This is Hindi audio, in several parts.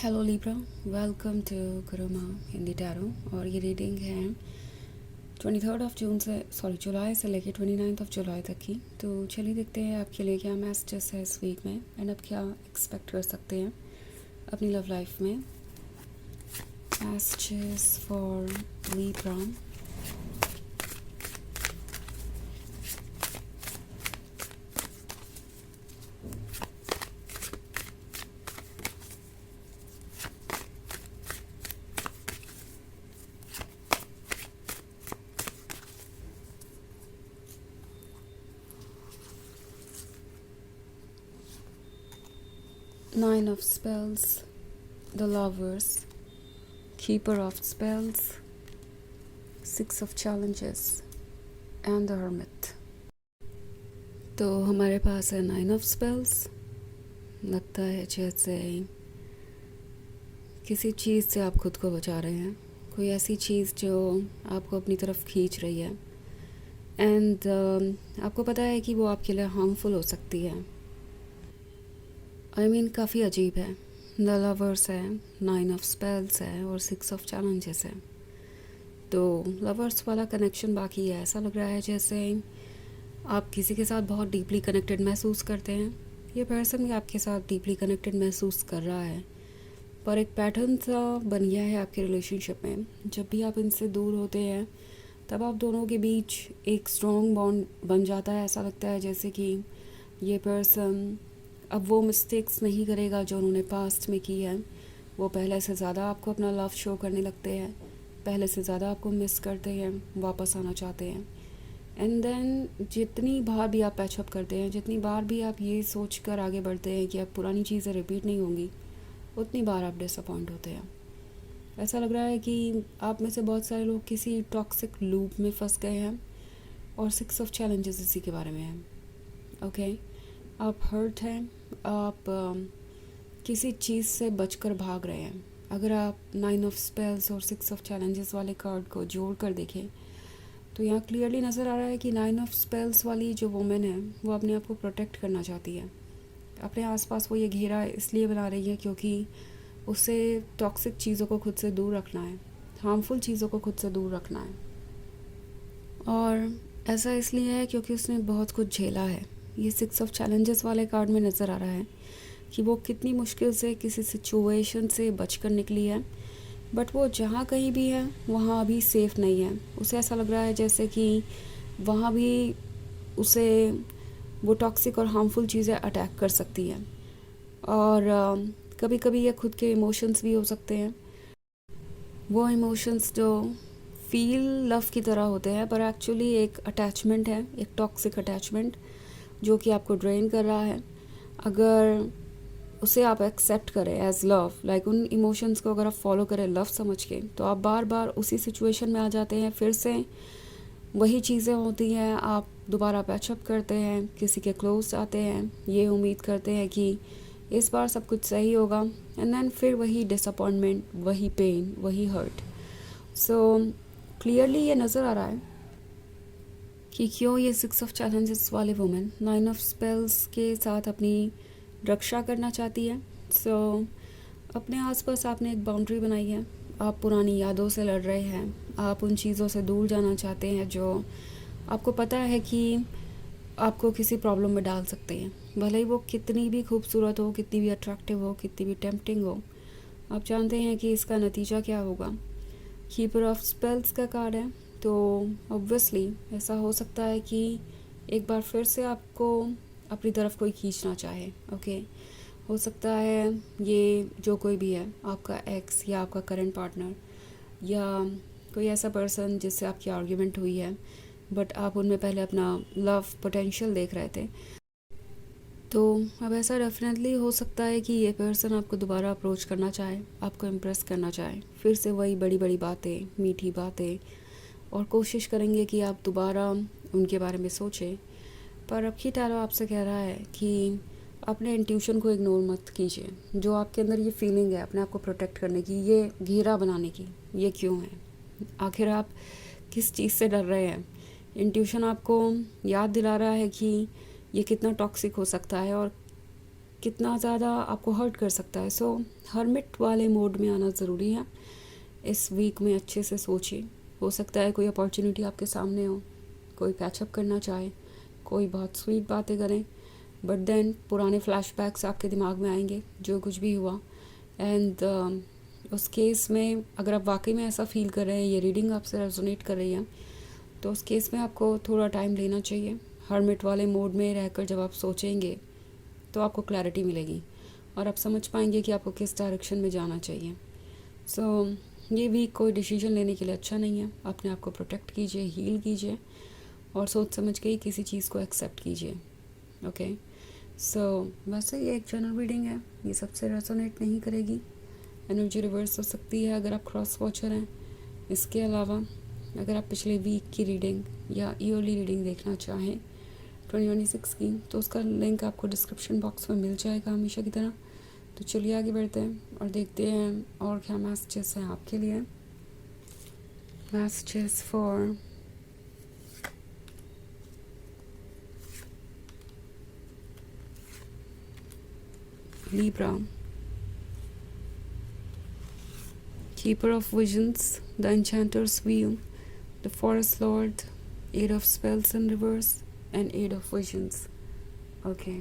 Hello Libra, welcome to Guruma Hindi tarot. और ये रीडिंग है 23 से जुलाई से लेकर 29 जुलाई तक की। तो चलिए देखते हैं आपके लिए क्या मैसेजेस है इस वीक में एंड आप क्या एक्सपेक्ट कर सकते हैं अपनी लव लाइफ में। Messages for Libra. 9 of Spells, the Lovers, Keeper of Spells, 6 of Challenges and the Hermit। तो हमारे पास है 9 of Spells। लगता है जैसे किसी चीज़ से आप खुद को बचा रहे हैं, कोई ऐसी चीज़ जो आपको अपनी तरफ खींच रही है एंड आपको पता है कि वो आपके लिए हार्मफुल हो सकती है। आई मीन काफ़ी अजीब है। द लवर्स है, 9 ऑफ स्पेल्स है और 6 ऑफ चैलेंजेस है। तो लवर्स वाला कनेक्शन बाकी है। ऐसा लग रहा है जैसे आप किसी के साथ बहुत डीपली कनेक्टेड महसूस करते हैं। ये पर्सन भी आपके साथ डीपली कनेक्टेड महसूस कर रहा है, पर एक पैटर्न सा बन गया है आपके रिलेशनशिप में। जब भी आप इनसे दूर होते हैं तब आप दोनों के बीच एक स्ट्रॉन्ग बॉन्ड बन जाता है। ऐसा लगता है जैसे कि ये पर्सन अब वो मिस्टेक्स नहीं करेगा जो उन्होंने पास्ट में की है। वो पहले से ज़्यादा आपको अपना लव शो करने लगते हैं, पहले से ज़्यादा आपको मिस करते हैं, वापस आना चाहते हैं। एंड देन जितनी बार भी आप पैचअप करते हैं, जितनी बार भी आप ये सोच कर आगे बढ़ते हैं कि अब पुरानी चीज़ें रिपीट नहीं होंगी, उतनी बार आप डिसअपॉइंट होते हैं। ऐसा लग रहा है कि आप में से बहुत सारे लोग किसी टॉक्सिक लूप में फंस गए हैं और 6 ऑफ चैलेंजेस इसी के बारे में है। ओके, आप हर्ट हैं, आप किसी चीज़ से बचकर भाग रहे हैं। अगर आप 9 ऑफ स्पेल्स और 6 ऑफ चैलेंजेस वाले कार्ड को जोड़ कर देखें तो यहाँ क्लियरली नज़र आ रहा है कि 9 ऑफ स्पेल्स वाली जो वुमेन है वो अपने आप को प्रोटेक्ट करना चाहती है। अपने आसपास वो ये घेरा इसलिए बना रही है क्योंकि उसे टॉक्सिक चीज़ों को खुद से दूर रखना है, हार्मफुल चीज़ों को खुद से दूर रखना है। और ऐसा इसलिए है क्योंकि उसने बहुत कुछ झेला है। ये 6 ऑफ चैलेंजेस वाले कार्ड में नज़र आ रहा है कि वो कितनी मुश्किल से किसी सिचुएशन से बचकर निकली है, बट वो जहाँ कहीं भी है वहाँ अभी सेफ़ नहीं है। उसे ऐसा लग रहा है जैसे कि वहाँ भी उसे वो टॉक्सिक और हार्मफुल चीज़ें अटैक कर सकती हैं। और कभी कभी ये खुद के इमोशंस भी हो सकते हैं, वो इमोशंस जो फील लव की तरह होते हैं पर एक्चुअली एक अटैचमेंट है, एक टॉक्सिक अटैचमेंट जो कि आपको ड्रेन कर रहा है। अगर उसे आप एक्सेप्ट करें एज लव, लाइक उन इमोशंस को अगर आप फॉलो करें लव समझ के, तो आप बार बार उसी सिचुएशन में आ जाते हैं। फिर से वही चीज़ें होती हैं, आप दोबारा पैचअप करते हैं, किसी के क्लोज आते हैं, ये उम्मीद करते हैं कि इस बार सब कुछ सही होगा एंड देन फिर वही डिसअपॉइंटमेंट, वही पेन, वही हर्ट। सो क्लियरली ये नज़र आ रहा है कि क्यों ये 6 ऑफ चैलेंजेस वाले वुमेन 9 ऑफ स्पेल्स के साथ अपनी रक्षा करना चाहती है। सो अपने आसपास आपने एक बाउंड्री बनाई है, आप पुरानी यादों से लड़ रहे हैं, आप उन चीज़ों से दूर जाना चाहते हैं जो आपको पता है कि आपको किसी प्रॉब्लम में डाल सकते हैं। भले ही वो कितनी भी खूबसूरत हो, कितनी भी अट्रैक्टिव हो, कितनी भी टेम्पटिंग हो, आप जानते हैं कि इसका नतीजा क्या होगा। कीपर ऑफ स्पेल्स का कार्ड है, तो ऑब्वियसली ऐसा हो सकता है कि एक बार फिर से आपको अपनी तरफ कोई खींचना चाहे। ओके, हो सकता है ये जो कोई भी है, आपका एक्स या आपका करंट पार्टनर या कोई ऐसा पर्सन जिससे आपकी आर्ग्यूमेंट हुई है बट आप उनमें पहले अपना लव पोटेंशियल देख रहे थे। तो अब ऐसा डेफिनेटली हो सकता है कि ये पर्सन आपको दोबारा अप्रोच करना चाहे, आपको इम्प्रेस करना चाहे, फिर से वही बड़ी बड़ी बातें, मीठी बातें, और कोशिश करेंगे कि आप दोबारा उनके बारे में सोचें। पर अब की टैरो आपसे कह रहा है कि अपने इंट्यूशन को इग्नोर मत कीजिए। जो आपके अंदर ये फीलिंग है अपने आप को प्रोटेक्ट करने की, ये घेरा बनाने की, ये क्यों है? आखिर आप किस चीज़ से डर रहे हैं? इंट्यूशन आपको याद दिला रहा है कि ये कितना टॉक्सिक हो सकता है और कितना ज़्यादा आपको हर्ट कर सकता है। सो हर्मिट वाले मोड में आना ज़रूरी है। इस वीक में अच्छे से सोचिए, हो सकता है कोई अपॉर्चुनिटी आपके सामने हो, कोई कैचअप करना चाहे, कोई बहुत स्वीट बातें करें, बट देन पुराने फ्लैशबैक्स आपके दिमाग में आएंगे जो कुछ भी हुआ। एंड उस केस में अगर आप वाकई में ऐसा फील कर रहे हैं, ये रीडिंग आपसे रेजोनेट कर रही है, तो उस केस में आपको थोड़ा टाइम लेना चाहिए। हर्मिट वाले मोड में रहकर जब आप सोचेंगे तो आपको क्लैरिटी मिलेगी और आप समझ पाएंगे कि आपको किस डायरेक्शन में जाना चाहिए। सो ये वीक कोई डिसीजन लेने के लिए अच्छा नहीं है। अपने आप को प्रोटेक्ट कीजिए, हील कीजिए और सोच समझ के ही किसी चीज़ को एक्सेप्ट कीजिए। ओके, सो वैसे ये एक जनरल रीडिंग है, ये सबसे रेजोनेट नहीं करेगी। एनर्जी रिवर्स हो सकती है अगर आप क्रॉस वॉचर हैं। इसके अलावा अगर आप पिछले वीक की रीडिंग या ईयरली रीडिंग देखना चाहें 2026 की, तो उसका लिंक आपको डिस्क्रिप्शन बॉक्स में मिल जाएगा हमेशा की तरह। तो चलिए आगे बढ़ते हैं और देखते हैं और क्या मैसेजेस हैं आपके लिए। Messages for Libra, Keeper of Visions, the Enchanter's Wheel, the Forest Lord, Eight of Spells in reverse, and Eight of Visions. Okay.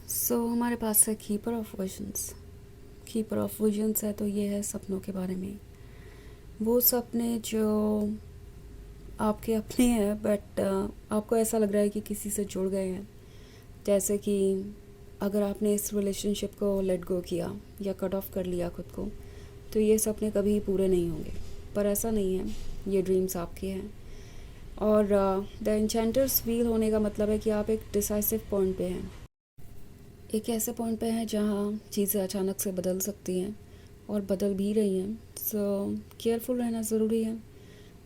So हमारे पास है Keeper of Visions. Keeper of Visions है तो ये है सपनों के बारे में। वो सपने जो आपके अपने हैं, बट आपको ऐसा लग रहा है कि किसी से जुड़ गए हैं। जैसे कि अगर आपने इस रिलेशनशिप को लेट गो किया या कट ऑफ कर लिया खुद को, तो ये सपने कभी पूरे नहीं होंगे। पर ऐसा नहीं है, ये ड्रीम्स आपके हैं। और द एन्चेंटर्स व्हील होने का मतलब है कि आप एक डिसाइसिव पॉइंट पे हैं, एक ऐसे पॉइंट पे हैं जहाँ चीज़ें अचानक से बदल सकती हैं और बदल भी रही हैं। सो केयरफुल रहना ज़रूरी है।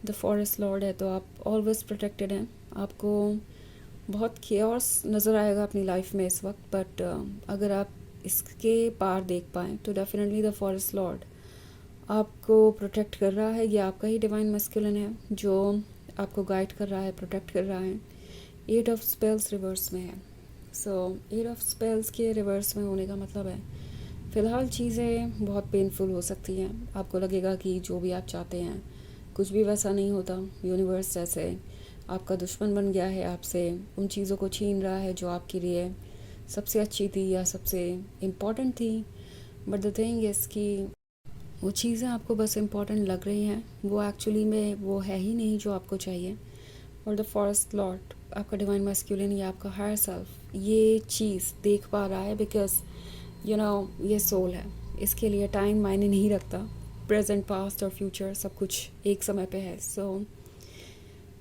द फॉरेस्ट लॉर्ड है तो आप ऑलवेज प्रोटेक्टेड हैं। आपको बहुत केओस नज़र आएगा अपनी लाइफ में इस वक्त, बट अगर आप इसके पार देख पाएँ तो डेफिनेटली द फॉरेस्ट लॉर्ड आपको प्रोटेक्ट कर रहा है। ये आपका ही डिवाइन मैस्कुलिन है जो आपको गाइड कर रहा है, प्रोटेक्ट कर रहा है। एट ऑफ स्पेल्स रिवर्स में है। सो एट ऑफ स्पेल्स के रिवर्स में होने का मतलब है फ़िलहाल चीज़ें बहुत पेनफुल हो सकती हैं। आपको लगेगा कि जो भी आप चाहते हैं कुछ भी वैसा नहीं होता। यूनिवर्स जैसे आपका दुश्मन बन गया है, आपसे उन चीज़ों को छीन रहा है जो आपके लिए सबसे अच्छी थी या सबसे इम्पॉर्टेंट थी। बट द थिंग इज़ कि वो चीज़ें आपको बस इम्पॉर्टेंट लग रही हैं, वो एक्चुअली में वो है ही नहीं जो आपको चाहिए। और द फॉरेस्ट लॉर्ड आपका डिवाइन मैस्कुलिन या आपका हायर सेल्फ ये चीज़ देख पा रहा है, बिकॉज ये सोल है। इसके लिए टाइम मायने नहीं रखता, प्रेजेंट पास्ट और फ्यूचर सब कुछ एक समय पे है। सो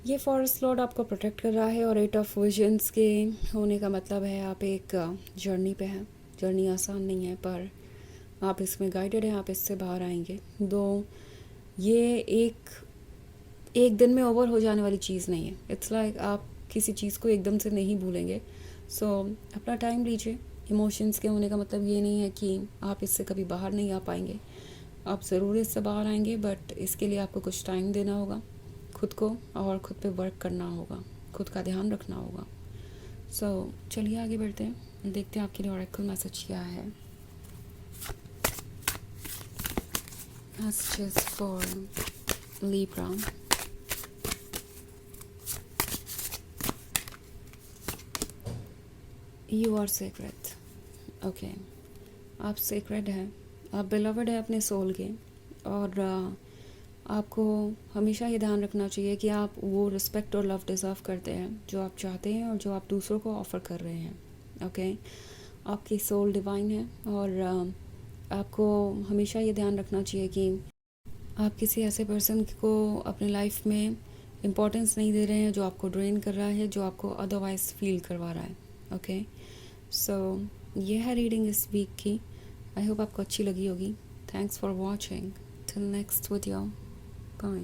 ये फॉरेस्ट लॉर्ड आपको प्रोटेक्ट कर रहा है। और एट ऑफ विजन्स के होने का मतलब है आप एक जर्नी पे हैं। जर्नी आसान नहीं है पर आप इसमें गाइडेड हैं, आप इससे बाहर आएंगे। दो ये एक दिन में ओवर हो जाने वाली चीज़ नहीं है। इट्स लाइक आप किसी चीज़ को एकदम से नहीं भूलेंगे। सो अपना टाइम लीजिए। इमोशंस के होने का मतलब ये नहीं है कि आप इससे कभी बाहर नहीं आ पाएंगे, आप ज़रूर इससे बाहर आएंगे, बट इसके लिए आपको कुछ टाइम देना होगा खुद को और खुद पे वर्क करना होगा, खुद का ध्यान रखना होगा। सो चलिए आगे बढ़ते हैं, देखते हैं आपके लिए ऑरेकल मैसेज क्या है। Messages for Libra. You are sacred. Okay. आप sacred हैं, आप beloved है अपने सोल के। और आपको हमेशा ये ध्यान रखना चाहिए कि आप वो रिस्पेक्ट और लव डिज़र्व करते हैं जो आप चाहते हैं और जो आप दूसरों को ऑफ़र कर रहे हैं। ओके, आपकी सोल डिवाइन है और आपको हमेशा ये ध्यान रखना चाहिए कि आप किसी ऐसे पर्सन को अपने लाइफ में इम्पोर्टेंस नहीं दे रहे हैं जो आपको ड्रेन कर रहा है, जो आपको अदरवाइज फील करवा रहा है। ओके, सो ये है रीडिंग इस वीक की। आई होप आपको अच्छी लगी होगी। Thanks for watching. Till next video, bye.